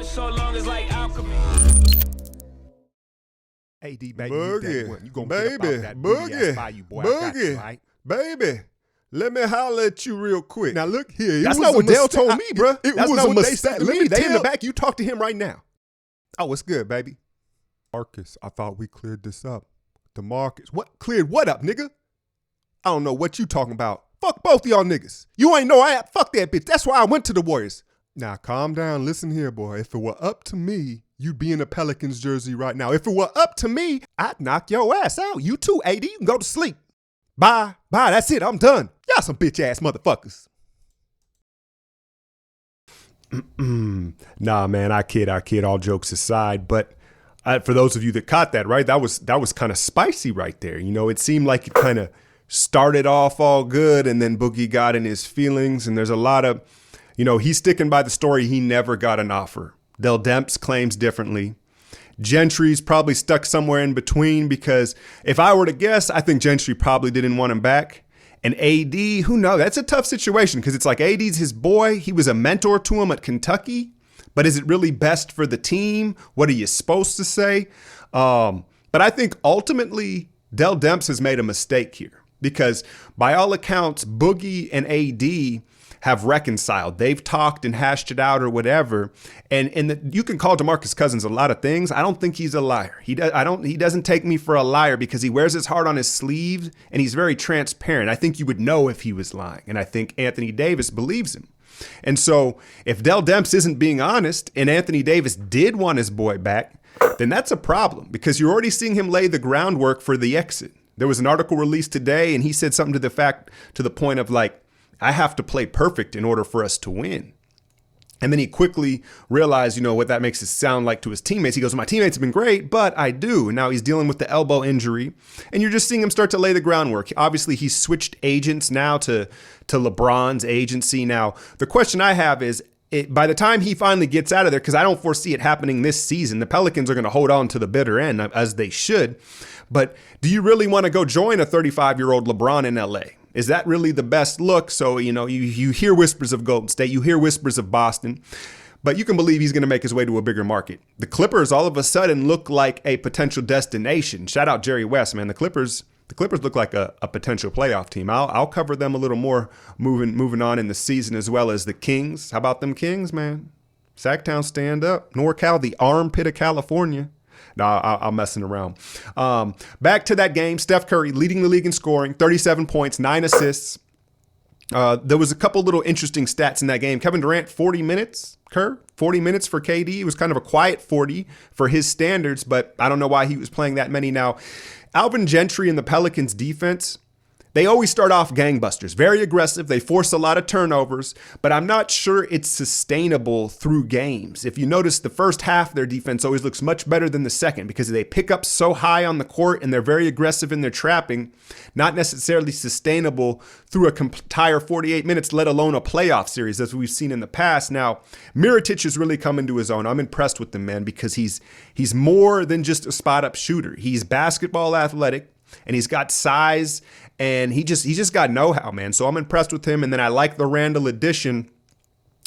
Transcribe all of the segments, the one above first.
So long as like Alchemy. AD, baby, Boogie, you gonna baby, get about that Boogie, value, boy. I got you, Boogie, right? baby. Let me holler at you real quick. Now look here. That's not what Dale told me, bro. It That's was not a what they mistake. said to Let me. me They in the tell- back. You talk to him right now. Oh, what's good, baby? Marcus, I thought we cleared this up. Demarcus, what cleared what up, nigga? I don't know what you talking about. Fuck both of y'all niggas. You ain't know I fuck that bitch. That's why I went to the Warriors. Now calm down. Listen here, boy. If it were up to me, you'd be in a Pelicans jersey right now. If it were up to me, I'd knock your ass out. You too, AD. You can go to sleep. Bye. Bye. That's it. I'm done. Y'all some bitch ass motherfuckers. Nah, man, I kid. All jokes aside, but for those of you that caught that, right, that was kind of spicy right there. You know, it seemed like it kind of started off all good, and then Boogie got in his feelings, and there's a lot of, you know, he's sticking by the story. He never got an offer. Del Demps claims differently. Gentry's probably stuck somewhere in between, because if I were to guess, I think Gentry probably didn't want him back. And AD, who knows? That's a tough situation, because it's like AD's his boy. He was a mentor to him at Kentucky. But is it really best for the team? What are you supposed to say? But I think ultimately Del Demps has made a mistake here, because by all accounts, Boogie and AD have reconciled. They've talked and hashed it out or whatever. And you can call Demarcus Cousins a lot of things. I don't think he's a liar. He doesn't take me for a liar, because he wears his heart on his sleeve and he's very transparent. I think you would know if he was lying. And I think Anthony Davis believes him. And so if Del Demps isn't being honest and Anthony Davis did want his boy back, then that's a problem, because you're already seeing him lay the groundwork for the exit. There was an article released today and he said something to the point of like, I have to play perfect in order for us to win. And then he quickly realized, you know, what that makes it sound like to his teammates. He goes, my teammates have been great, but I do. And now he's dealing with the elbow injury. And you're just seeing him start to lay the groundwork. Obviously, he's switched agents now to LeBron's agency. Now, the question I have is, by the time he finally gets out of there, because I don't foresee it happening this season, the Pelicans are going to hold on to the bitter end, as they should. But do you really want to go join a 35-year-old LeBron in LA? Is that really the best look? So, you know, you hear whispers of Golden State, you hear whispers of Boston, but you can believe he's going to make his way to a bigger market. The Clippers all of a sudden look like a potential destination. Shout out Jerry West, man. The Clippers look like a potential playoff team. I'll cover them a little more moving on in the season, as well as the Kings. How about them Kings, man? Sacktown, stand up. NorCal, the armpit of California. No, I'm messing around. Back to that game, Steph Curry leading the league in scoring, 37 points, 9 assists. There was a couple little interesting stats in that game. Kevin Durant, 40 minutes. 40 minutes for KD. It was kind of a quiet 40 for his standards, but I don't know why he was playing that many. Now, Alvin Gentry and the Pelicans defense, they always start off gangbusters, very aggressive. They force a lot of turnovers, but I'm not sure it's sustainable through games. If you notice, the first half, their defense always looks much better than the second, because they pick up so high on the court and they're very aggressive in their trapping, not necessarily sustainable through an entire 48 minutes, let alone a playoff series, as we've seen in the past. Now, Mirotic has really come into his own. I'm impressed with the man, because he's more than just a spot-up shooter. He's basketball athletic, and he's got size, and he just got know-how, man. So I'm impressed with him. And then I like the Randall addition,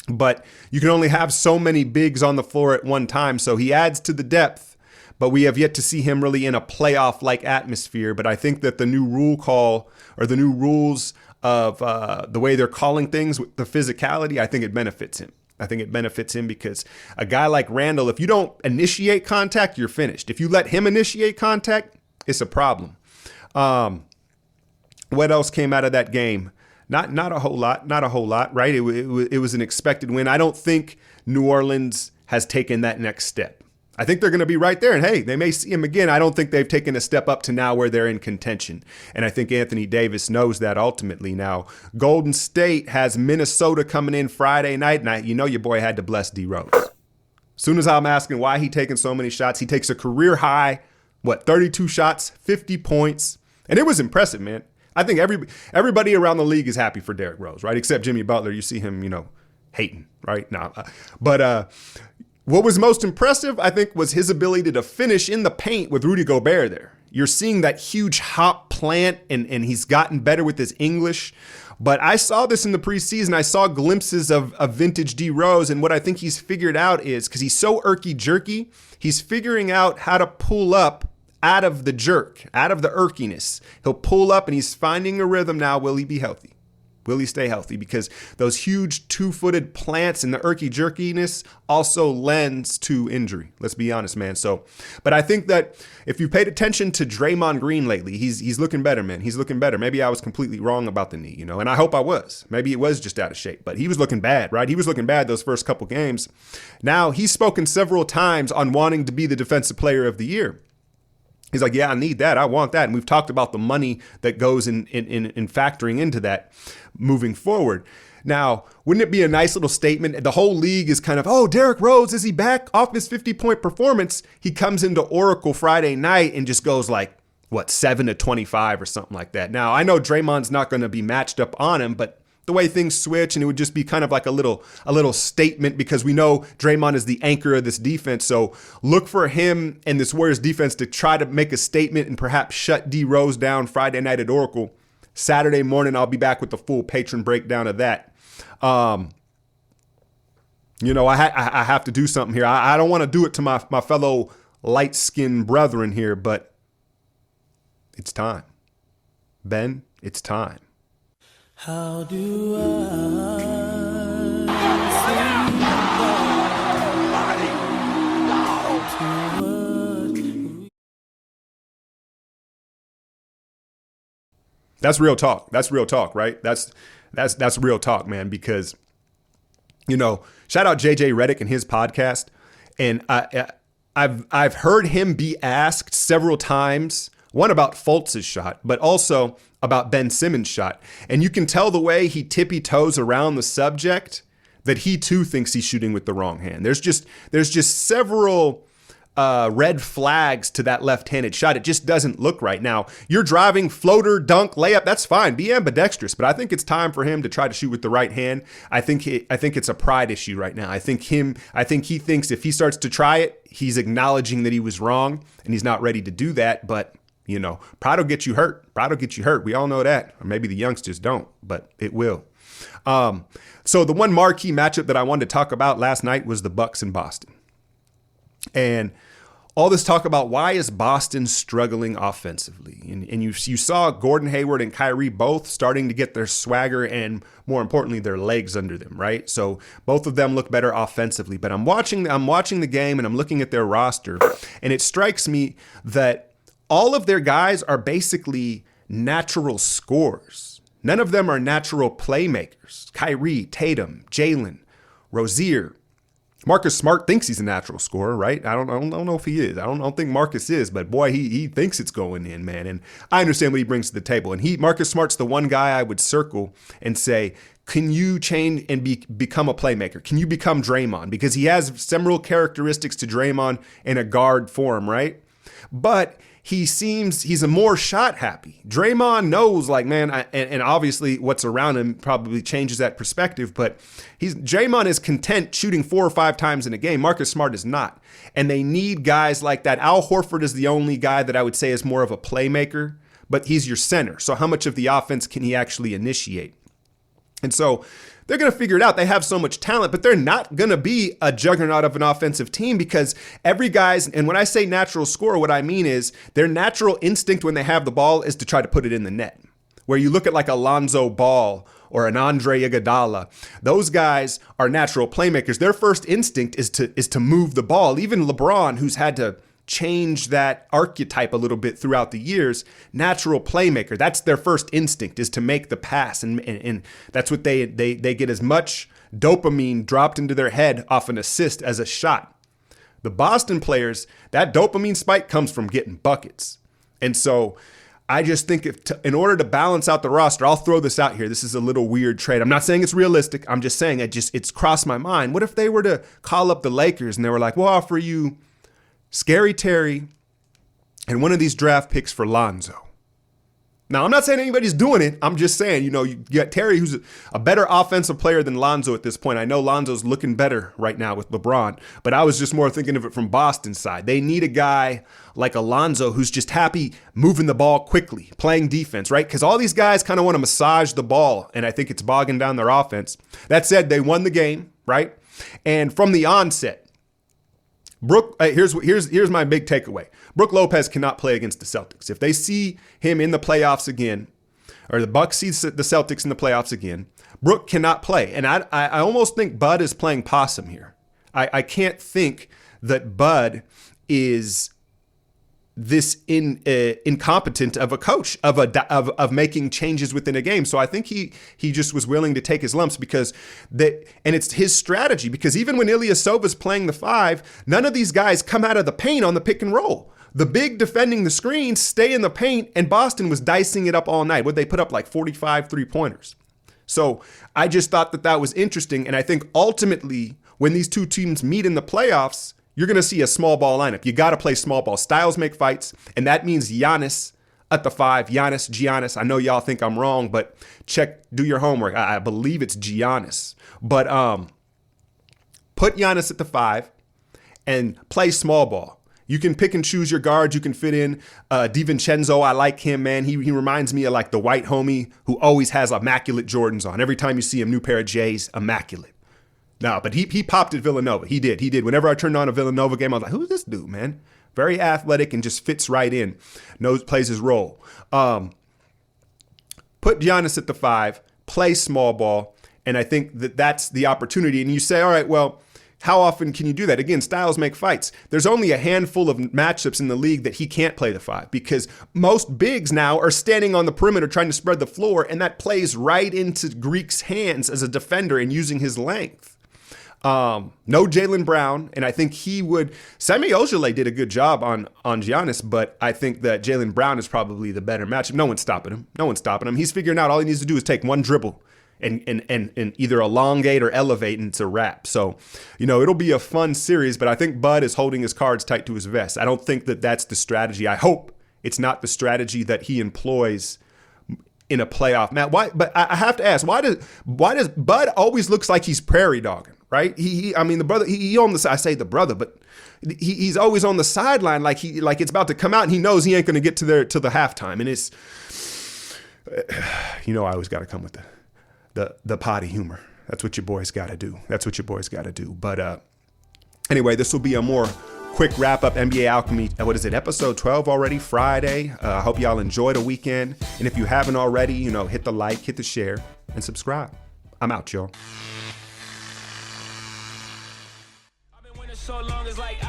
but you can only have so many bigs on the floor at one time. So he adds to the depth, but we have yet to see him really in a playoff-like atmosphere. But I think that the new rule call, or the new rules of the way they're calling things with the physicality, I think it benefits him. I think it benefits him, because a guy like Randall, if you don't initiate contact, you're finished. If you let him initiate contact, it's a problem. What else came out of that game? Not a whole lot, right? It was an expected win. I don't think New Orleans has taken that next step. I think they're going to be right there, and hey, they may see him again. I don't think they've taken a step up to now where they're in contention, and I think Anthony Davis knows that ultimately. Now, Golden State has Minnesota coming in Friday night, and you know your boy had to bless D Rose. As soon as I'm asking why he taking so many shots, he takes a career high, 32 shots, 50 points, and it was impressive, man. I think everybody around the league is happy for Derrick Rose, right? Except Jimmy Butler. You see him, hating, right? But what was most impressive, I think, was his ability to finish in the paint with Rudy Gobert there. You're seeing that huge hop plant, and he's gotten better with his English. But I saw this in the preseason. I saw glimpses of vintage D Rose, and what I think he's figured out is, because he's so irky-jerky, he's figuring out how to pull up out of the jerk, out of the irkiness. He'll pull up, and he's finding a rhythm now. Will he be healthy? Will he stay healthy? Because those huge two-footed plants and the irky-jerkiness also lends to injury. Let's be honest, man. So, but I think that if you paid attention to Draymond Green lately, he's looking better, man. He's looking better. Maybe I was completely wrong about the knee, and I hope I was. Maybe it was just out of shape, but he was looking bad, right? He was looking bad those first couple games. Now, he's spoken several times on wanting to be the Defensive Player of the Year. He's like, yeah, I need that. I want that. And we've talked about the money that goes in factoring into that moving forward. Now, wouldn't it be a nice little statement? The whole league is kind of, oh, Derrick Rose, is he back off his 50-point performance? He comes into Oracle Friday night and just goes like, 7 to 25 or something like that. Now, I know Draymond's not going to be matched up on him, but the way things switch, and it would just be kind of like a little statement, because we know Draymond is the anchor of this defense. So look for him and this Warriors defense to try to make a statement and perhaps shut D Rose down Friday night at Oracle. Saturday morning, I'll be back with the full patron breakdown of that. I have to do something here. I don't want to do it to my fellow light-skinned brethren here, but it's time. Ben, it's time. How do I That's real talk. That's real talk, right? That's real talk, man, because, shout out JJ Redick and his podcast. And I've heard him be asked several times, one about Fultz's shot, but also about Ben Simmons' shot. And you can tell the way he tippy-toes around the subject that he too thinks he's shooting with the wrong hand. There's just several red flags to that left-handed shot. It just doesn't look right. Now, you're driving, floater, dunk, layup, that's fine. Be ambidextrous, but I think it's time for him to try to shoot with the right hand. I think it's a pride issue right now. I think he thinks if he starts to try it, he's acknowledging that he was wrong, and he's not ready to do that. But pride will get you hurt. Pride will get you hurt. We all know that. Or maybe the youngsters don't, but it will. So the one marquee matchup that I wanted to talk about last night was the Bucks in Boston. And all this talk about why is Boston struggling offensively? And you saw Gordon Hayward and Kyrie both starting to get their swagger and, more importantly, their legs under them, right? So both of them look better offensively. But I'm watching the game and I'm looking at their roster, and it strikes me that all of their guys are basically natural scorers. None of them are natural playmakers. Kyrie, Tatum, Jalen, Rozier. Marcus Smart thinks he's a natural scorer, right? I don't know if he is. I don't think Marcus is, but boy, he thinks it's going in, man. And I understand what he brings to the table. And Marcus Smart's the one guy I would circle and say, can you change and become a playmaker? Can you become Draymond? Because he has similar characteristics to Draymond in a guard form, right? But he's a more shot happy. Draymond knows, like, man, and obviously what's around him probably changes that perspective, but Draymond is content shooting 4 or 5 times in a game. Marcus Smart is not. And they need guys like that. Al Horford is the only guy that I would say is more of a playmaker, but he's your center. So how much of the offense can he actually initiate? And so they're going to figure it out. They have so much talent, but they're not going to be a juggernaut of an offensive team, because every guy's, and when I say natural scorer, what I mean is their natural instinct when they have the ball is to try to put it in the net. Where you look at like a Lonzo Ball or an Andre Iguodala, those guys are natural playmakers. Their first instinct is to move the ball. Even LeBron, who's had to change that archetype a little bit throughout the years, natural playmaker. That's their first instinct, is to make the pass. And that's what they get as much dopamine dropped into their head off an assist as a shot. The Boston players, that dopamine spike comes from getting buckets. And so I just think in order to balance out the roster, I'll throw this out here. This is a little weird trade. I'm not saying it's realistic. I'm just saying it's crossed my mind. What if they were to call up the Lakers and they were like, we'll offer you Scary Terry and one of these draft picks for Lonzo? Now, I'm not saying anybody's doing it. I'm just saying, you got Terry, who's a better offensive player than Lonzo at this point. I know Lonzo's looking better right now with LeBron, but I was just more thinking of it from Boston's side. They need a guy like Alonzo who's just happy moving the ball quickly, playing defense, right? Because all these guys kind of want to massage the ball, and I think it's bogging down their offense. That said, they won the game, right? And from the onset, here's my big takeaway. Brook Lopez cannot play against the Celtics. If they see him in the playoffs again, or the Bucks see the Celtics in the playoffs again, Brook cannot play. And I almost think Bud is playing possum here. I can't think that Bud is this incompetent of a coach of making changes within a game. So I think he just was willing to take his lumps and it's his strategy, because even when Ilyasova's playing the 5, none of these guys come out of the paint on the pick and roll. The big defending the screen stay in the paint, and Boston was dicing it up all night. Would they put up like 45 3-pointers? So I just thought that was interesting. And I think ultimately when these two teams meet in the playoffs, you're going to see a small ball lineup. You got to play small ball. Styles make fights, and that means Giannis at the 5. Giannis. I know y'all think I'm wrong, but do your homework. I believe it's Giannis. But put Giannis at the 5 and play small ball. You can pick and choose your guards. You can fit in DiVincenzo. I like him, man. He reminds me of like the white homie who always has immaculate Jordans on. Every time you see him, new pair of J's, immaculate. No, but he popped at Villanova. He did. Whenever I turned on a Villanova game, I was like, who's this dude, man? Very athletic and just fits right in. Plays his role. Put Giannis at the 5, play small ball, and I think that's the opportunity. And you say, all right, well, how often can you do that? Again, styles make fights. There's only a handful of matchups in the league that he can't play the 5, because most bigs now are standing on the perimeter trying to spread the floor, and that plays right into Greek's hands as a defender and using his length. No Jaylen Brown, and I think Semi Ojeleye did a good job on Giannis, but I think that Jaylen Brown is probably the better matchup. No one's stopping him. He's figuring out all he needs to do is take one dribble and either elongate or elevate, and it's a wrap. So, it'll be a fun series, but I think Bud is holding his cards tight to his vest. I don't think that that's the strategy. I hope it's not the strategy that he employs in a playoff match. Why? But I have to ask, why does Bud always looks like he's prairie dogging? Right? The brother, he on the, I say the brother, but he's always on the sideline, like it's about to come out, and he knows he ain't going to get to the halftime. And it's, I always got to come with the potty humor. That's what your boys got to do. But anyway, this will be a more quick wrap up NBA Alchemy. What is it? Episode 12 already, Friday. I hope y'all enjoyed a weekend. And if you haven't already, hit the like, hit the share, and subscribe. I'm out, y'all. So long as like